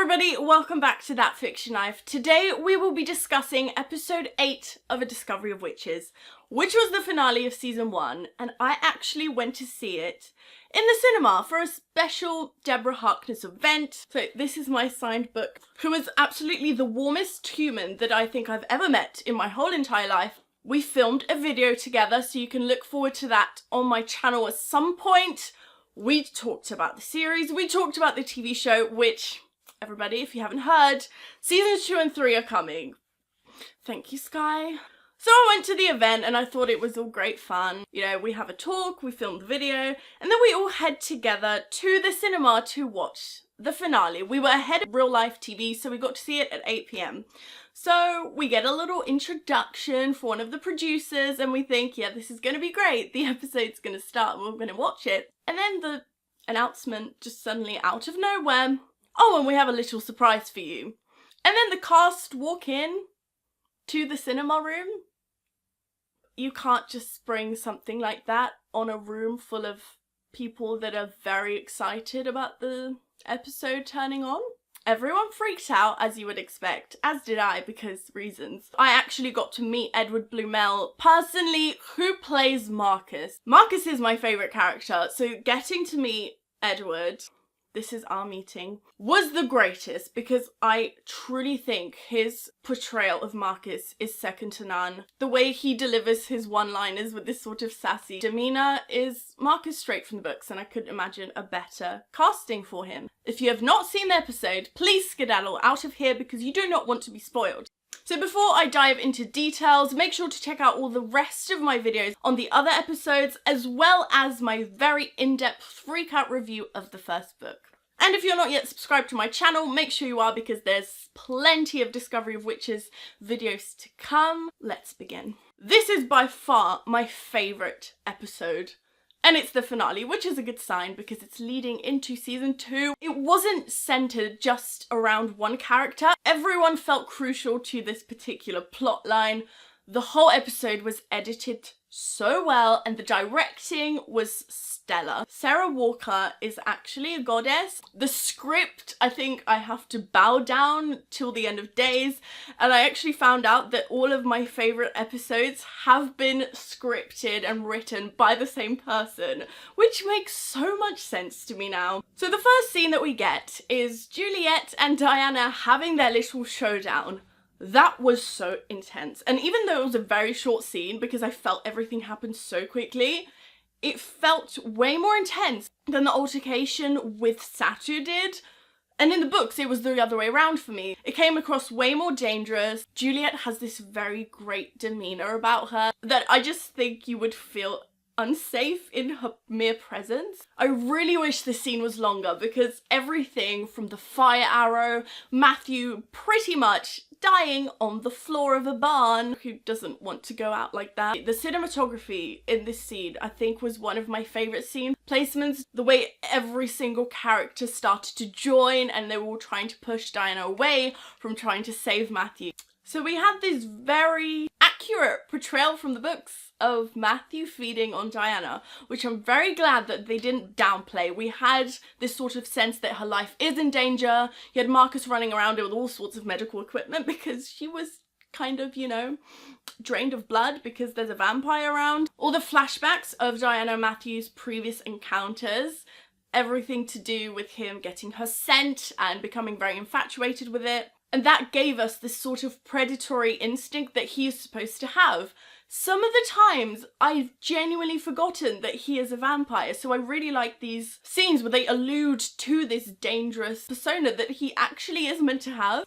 everybody, welcome back to That Fiction Life. Today we will be discussing episode 8 of A Discovery of Witches, which was the finale of season 1, and I actually went to see it in the cinema for a special Deborah Harkness event. So this is my signed book, who is absolutely the warmest human that I think I've ever met in my whole entire life. We filmed a video together, so you can look forward to that on my channel at some point. We talked about the series, we talked about the TV show, which, everybody, if you haven't heard, seasons 2 and 3 are coming. Thank you, Sky. So I went to the event and I thought it was all great fun. You know, we have a talk, we filmed the video, and then we all head together to the cinema to watch the finale. We were ahead of real life TV, so we got to see it at 8 PM. So we get a little introduction for one of the producers and we think, yeah, this is going to be great. The episode's going to start and we're going to watch it. And then the announcement just suddenly out of nowhere, oh, and we have a little surprise for you. And then the cast walk in to the cinema room. You can't just spring something like that on a room full of people that are very excited about the episode turning on. Everyone freaked out, as you would expect, as did I, because reasons. I actually got to meet Edward Blumell personally, who plays Marcus. Marcus is my favourite character, so getting to meet Edward, this is our meeting, was the greatest, because I truly think his portrayal of Marcus is second to none. The way he delivers his one-liners with this sort of sassy demeanour is Marcus straight from the books, and I couldn't imagine a better casting for him. If you have not seen the episode, please skedaddle out of here because you do not want to be spoiled. So before I dive into details, make sure to check out all the rest of my videos on the other episodes, as well as my very in-depth freak-out review of the first book. And if you're not yet subscribed to my channel, make sure you are, because there's plenty of Discovery of Witches videos to come. Let's begin. This is by far my favourite episode. And it's the finale, which is a good sign because it's leading into season 2. It wasn't centred just around one character. Everyone felt crucial to this particular plot line. The whole episode was edited so well and the directing was stellar. Sarah Walker is actually a goddess. The script, I think I have to bow down till the end of days, and I actually found out that all of my favourite episodes have been scripted and written by the same person, which makes so much sense to me now. So the first scene that we get is Juliet and Diana having their little showdown. That was so intense, and even though it was a very short scene because I felt everything happened so quickly, it felt way more intense than the altercation with Satu did. And in the books it was the other way around for me. It came across way more dangerous. Juliet has this very great demeanour about her that I just think you would feel unsafe in her mere presence. I really wish this scene was longer because everything from the fire arrow, Matthew pretty much dying on the floor of a barn, who doesn't want to go out like that. The cinematography in this scene I think was one of my favourite scene placements. The way every single character started to join and they were all trying to push Diana away from trying to save Matthew. So we had this very accurate portrayal from the books of Matthew feeding on Diana, which I'm very glad that they didn't downplay. We had this sort of sense that her life is in danger. You had Marcus running around with all sorts of medical equipment because she was kind of, you know, drained of blood because there's a vampire around. All the flashbacks of Diana and Matthew's previous encounters, everything to do with him getting her scent and becoming very infatuated with it. And that gave us this sort of predatory instinct that he is supposed to have. Some of the times I've genuinely forgotten that he is a vampire, so I really like these scenes where they allude to this dangerous persona that he actually is meant to have.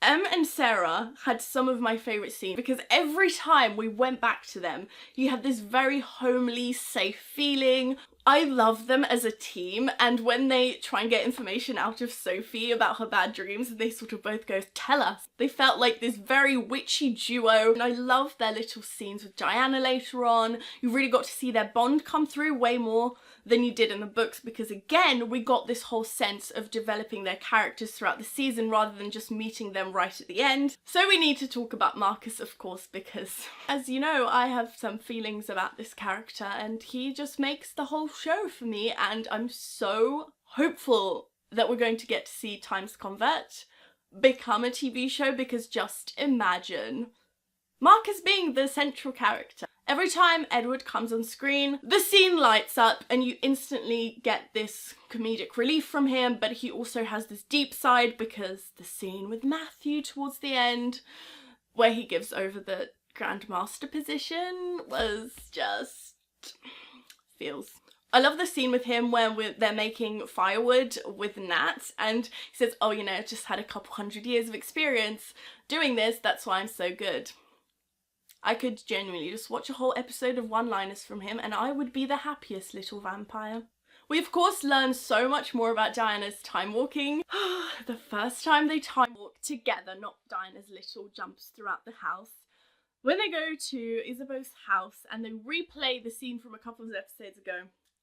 Em and Sarah had some of my favourite scenes because every time we went back to them, you had this very homely, safe feeling. I love them as a team, and when they try and get information out of Sophie about her bad dreams, they sort of both go, tell us. They felt like this very witchy duo, and I love their little scenes with Diana later on. You really got to see their bond come through way more than you did in the books because, again, we got this whole sense of developing their characters throughout the season rather than just meeting them right at the end. So we need to talk about Marcus, of course, because, as you know, I have some feelings about this character and he just makes the whole show for me, and I'm so hopeful that we're going to get to see Times Convert become a TV show, because just imagine Marcus being the central character. Every time Edward comes on screen, the scene lights up and you instantly get this comedic relief from him, but he also has this deep side, because the scene with Matthew towards the end, where he gives over the Grandmaster position, was just feels. I love the scene with him where they're making firewood with Nat, and he says, oh, you know, just had a couple 100 years of experience doing this, that's why I'm so good. I could genuinely just watch a whole episode of one-liners from him and I would be the happiest little vampire. We of course learn so much more about Diana's time walking. The first time they time walk together, not Diana's little jumps throughout the house. When they go to Isabeau's house and they replay the scene from a couple of episodes ago,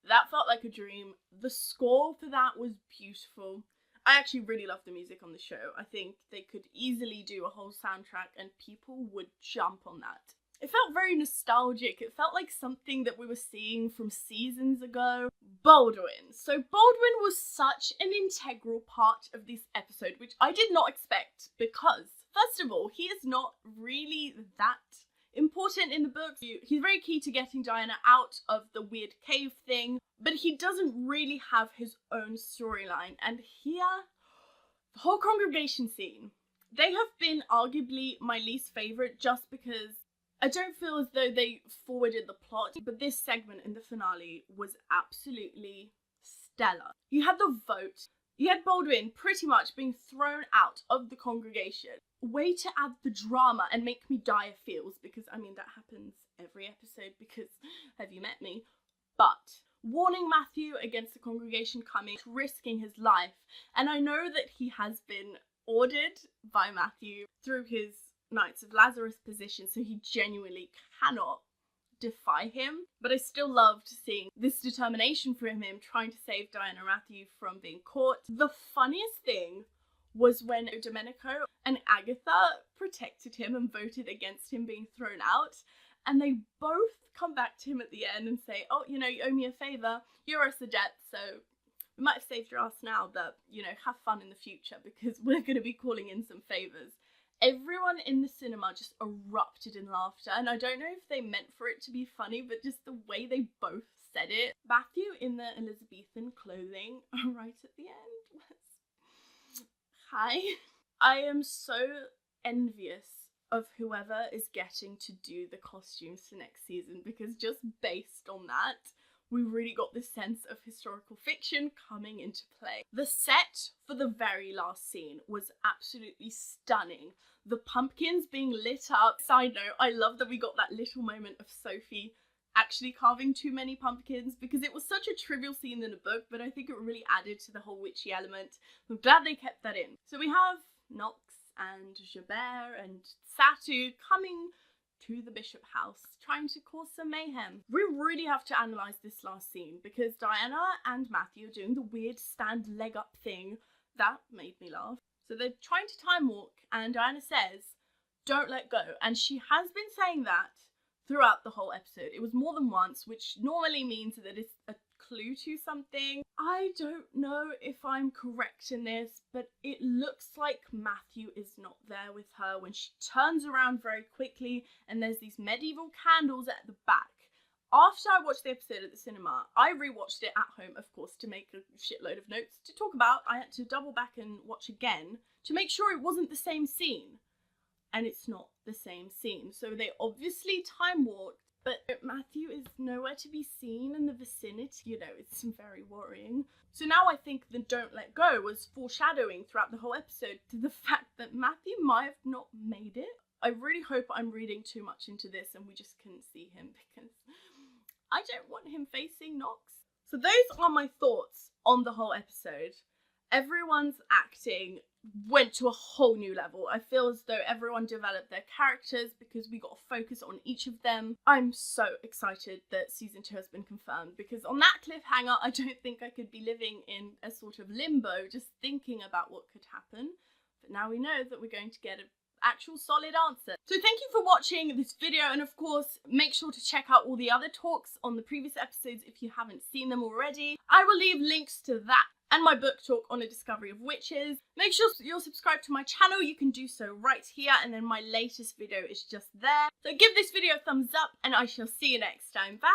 that felt like a dream. The score for that was beautiful. I actually really love the music on the show. I think they could easily do a whole soundtrack and people would jump on that. It felt very nostalgic. It felt like something that we were seeing from seasons ago. Baldwin. So Baldwin was such an integral part of this episode, which I did not expect, because, first of all, he is not really that important in the books. He's very key to getting Diana out of the weird cave thing, but he doesn't really have his own storyline. And here, the whole congregation scene, they have been arguably my least favourite, just because I don't feel as though they forwarded the plot, but this segment in the finale was absolutely stellar. You had the vote. You had Baldwin pretty much being thrown out of the congregation. Way to add the drama and make me die of feels, because I mean that happens every episode, because have you met me? But warning Matthew against the congregation coming, risking his life, and I know that he has been ordered by Matthew through his Knights of Lazarus position, so he genuinely cannot defy him, but I still loved seeing this determination from him trying to save Diana and Matthew from being caught. The funniest thing was when Domenico and Agatha protected him and voted against him being thrown out, and they both come back to him at the end and say, oh, you know, you owe me a favour, you owe us a debt, so we might have saved your ass now, but, you know, have fun in the future, because we're going to be calling in some favours. Everyone in the cinema just erupted in laughter, and I don't know if they meant for it to be funny, but just the way they both said it. Matthew in the Elizabethan clothing right at the end was... Hi. I am so envious of whoever is getting to do the costumes for next season, because just based on that, we really got this sense of historical fiction coming into play. The set for the very last scene was absolutely stunning. The pumpkins being lit up. Side note, I love that we got that little moment of Sophie actually carving too many pumpkins, because it was such a trivial scene in the book, but I think it really added to the whole witchy element. I'm glad they kept that in. So we have Knox and Javert and Satu coming to the Bishop house, trying to cause some mayhem. We really have to analyse this last scene, because Diana and Matthew are doing the weird stand leg up thing. That made me laugh. So they're trying to time walk, and Diana says, don't let go. And she has been saying that throughout the whole episode. It was more than once, which normally means that it's a clue to something. I don't know if I'm correct in this, but it looks like Matthew is not there with her when she turns around very quickly, and there's these medieval candles at the back. After I watched the episode at the cinema, I rewatched it at home, of course, to make a shitload of notes to talk about. I had to double back and watch again to make sure it wasn't the same scene. And it's not the same scene. So they obviously time walked, but Matthew is nowhere to be seen in the vicinity. You know, it's very worrying. So now I think the don't let go was foreshadowing throughout the whole episode to the fact that Matthew might have not made it. I really hope I'm reading too much into this and we just couldn't see him, because I don't want him facing Knox. So those are my thoughts on the whole episode. Everyone's acting went to a whole new level. I feel as though everyone developed their characters because we got to focus on each of them. I'm so excited that season 2 has been confirmed, because on that cliffhanger, I don't think I could be living in a sort of limbo just thinking about what could happen. But now we know that we're going to get an actual solid answer. So thank you for watching this video, and of course make sure to check out all the other talks on the previous episodes if you haven't seen them already. I will leave links to that and my book talk on A Discovery of Witches. Make sure you're subscribed to my channel. You can do so right here, and then my latest video is just there. So give this video a thumbs up, and I shall see you next time. Bye!